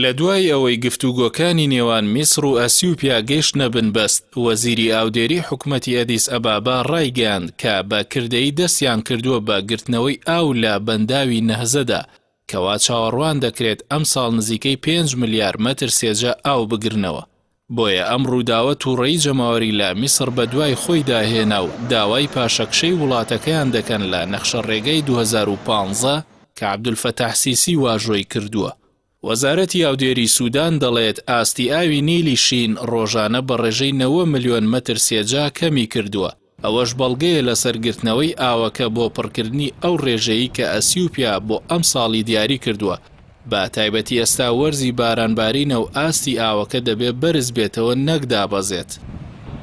لە دوای ئەوەی گفتوگۆکانی نێوان میسر و ئەسیوپیا گەیشتنە بنبەست، وەزیری ئاودێری حکومەتی ئەدیس ئەبابا ڕایگەیاند کە بە کردەی دەستیان کردووە بە گرتنەوەی ئاو لە بەنداوی نەهزەدا، کەوا چاوەڕوان دەکرێت ئەم ساڵ نزیکەی 5 ملیار مەتر سێجە ئاو بگرنەوە. بۆیە ئەم ڕووداوە تووڕەیی جەماوەری لە میسر بە دوای خۆی داهێنا و داوای پاشەکشەی وڵاتەکەیان دەکەن لە نەخشە ڕێگەی 2015 کە عەبدولفەتاح سیسی واژۆی کردووە. وەزارەتی ئاودێری سوودان دەڵێت ئاستی ئاوی نیلی شین ڕۆژانە بە ڕێژەی 90 ملیۆن مەتر سێجا کەمی کردووە. ئەوەش بەڵگەیە لە سەرگرتنەوەی ئاوەکە بۆ پڕکردنی ئەو ڕێژەیی کە ئەسیوپیا بۆ ئەم ساڵی دیاری کردووە. بە تایبەتی ئێستا وەرزی بارانبارینە و ئاستی ئاوەکە دەبێت بەرز بێتەوە نەک دابەزێت.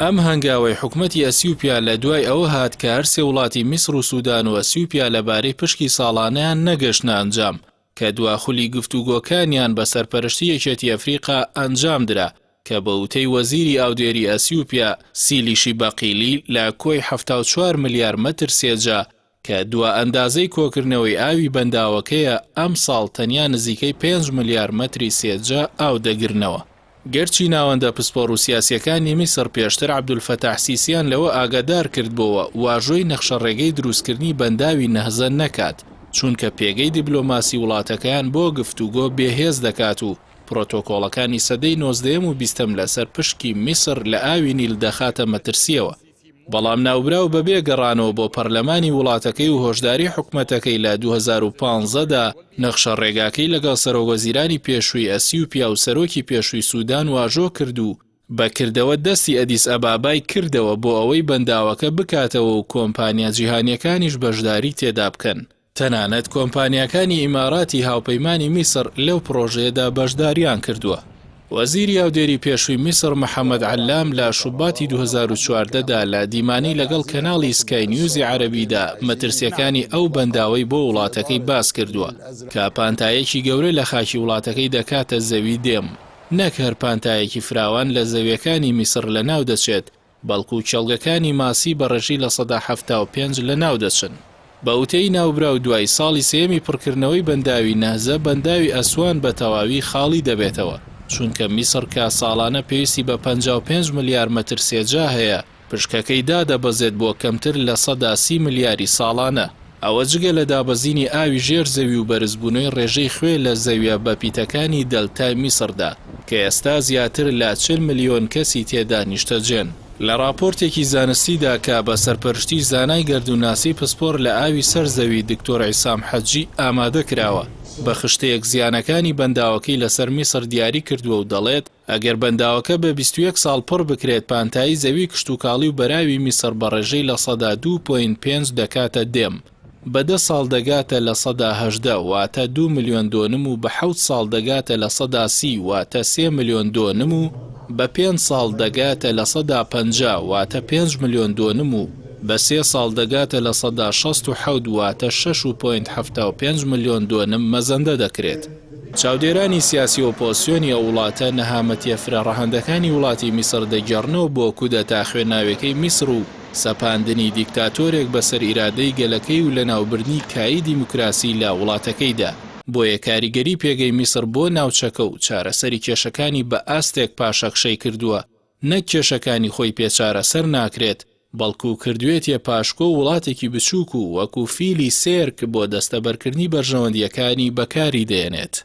ئەم هەنگاوەی حکومەتی ئەسیوپیا لە دوای ئەوە هات کە هەر سێ وڵاتی میسر و سوودان و ئەسیوپیا لەبارەی پشکی ساڵانەیان نەگەشتنە ئەنجام، کە دواخولی گفتوگۆکانیان بە سەرپەرشتی یەکێتی ئەفریقا ئەنجام درا کە بە وتەی وەزیری ئاودێری ئەسیوپیا سیلیشی بەقیلی لە کۆی 74 ملیار مەتر سێجا کە دوا ئەندازەی کۆکردنەوەی ئاوی بەنداوەکەیە ئەم ساڵ تەنیا نزیکەی 5 ملیار مەتری سێجا ئاو دەگرنەوە. گەرچی ناوەندە پسپۆڕ و سیاسیەکانی میسر پێشتر عەبدولفەتاح سیسیان لەوە ئاگادار کردبووە واژۆی نەخشە ڕێگەی دروستکردنی بەنداوی نەهزە نەکات، چونکە پێگەی دیبلۆماسی وڵاتەکەیان بۆ گفتوگۆ بێهێز دەکات و پرۆتۆکۆڵەکانی سەدەی 19 و 20 لەسەر پشکی میسر لە ئاوی نیل دەخاتە مەترسیەوە. بەڵام ناوبراو بەبێ گەڕانەوە بۆ پەرلەمانی وڵاتەکەی و هۆشداری حکومەتەکەی لە 2015دا نەخشە ڕێگاکەی لەگەڵ سەرۆکوەزیرانی پێشووی ئەسیوپیا و سەرۆکی پێشووی سوودان واژۆ کرد و بەکردەوە دەستی ئەدیس ئەبابای کردەوە بۆ ئەوەی بەنداوەکە بکاتەوە و کۆمپانیا جیهانیەکانیش بەشداری تێدا بکەن. تەنانەت کۆمپانیاکانی ئیماراتی هاوپەیمانی میسر لەو پرۆژەیەدا بەشداریان کردووە. وەزیری ئاودێری پێشووی میسر محەممەد علام لە شوباتی 2014دا لە دیمانی لەگەڵ کەناڵی سکای نیوزی عەرەبیدا مەترسیەکانی ئەو بەنداوەی بۆ وڵاتەکەی باس کردووە کە پانتایەکی گەورە لە خاکی وڵاتەکەی دەکاتە زەوی دێم، نەک هەر پانتایەکی فراوان لە زەویەکانی میسر لە ناو دەچێت، بەڵکو چەڵگەکانی ماسی بە ڕێژی لە 175 لە ناو دەچن. بە وتەی ناوبراو دوای ساڵی سێمی پڕکردنەوەی بەنداوی نەهزە بەنداوی ئەسوان بە تەواوی خاڵی دەبێتەوە، چونکە میسر کە ساڵانە پێویستی بە 55 ملیار مەتر سێجا هەیە، پشکەکەی دادەبەزێت بۆ کەمتر لە 130 ملیاری ساڵانە. ئەوە جگە لە دابەزینی ئاوی ژێر زەوی و بەرزبوونەوەی ڕێژەی خوێ لە زەویە بە پیتەکانی دەلتای میسردا کە ئێستا زیاتر لە 40 ملیۆن کەسی تێدا نیشتەجێن. لە راپۆرتێکی زانستیدا کە بە سەرپەرشتی زانای گەردوناسی پسپۆر لە ئاوی سەرزەوی دکتۆر عیسام حەجی ئامادە کراوە، بە خشتەیەک زیانەکانی بەنداوەکەی لەسەر میسر دیاری کردووە و دەڵێت ئەگەر بەنداوەکە بە 21 ساڵ پڕ بکرێت پانتایی زەوی کشتوکاڵی و بەراوی میسر بە ڕێژەی لە 2.5 دەکاتە دێم، بە 10 ساڵ دەگاتە لە 118 واتە 2 ملیۆن دۆنم و بە 7 ساڵ دەگاتە لە 130 واتە 3 ملیۆن دۆنم و بە 5 ساڵ دەگاتە لە 150 واتە 5 ملیۆن دۆنم و بە 3 ساڵ دەگاتە لە 167 واتە 6.75 ملیۆن دۆنم مەزەندە دەکرێت. چاودێرانی سیاسی ئۆپۆزیسیۆنی ئەو وڵاتە نەهامەتیە فرەڕەهەندەکانی وڵاتی میسر دەگەڕنەوە بۆ کودەتا خوێناویەکەی میسر و سەپاندنی دیکتاتۆرێک بەسەر ئیرادەی گەلەکەی و لە ناوبردنی کایی دیموکراسی لە وڵاتەکەیدا. بۆیە کاریگەری پێگەی میسر بۆ ناوچەکە و چارەسەری کێشەکانی بە ئاستێک پاشەکشەی کردووە، نەک کێشەکانی خۆی پێچارەسەر ناکرێت، بەڵکو کردوێتیە پاشکۆ وڵاتێکی بچووک و وەکو فیلی سێرک بۆ دەستەبەرکردنی بەرژەوەندیەکانی بەکاری دێنێت.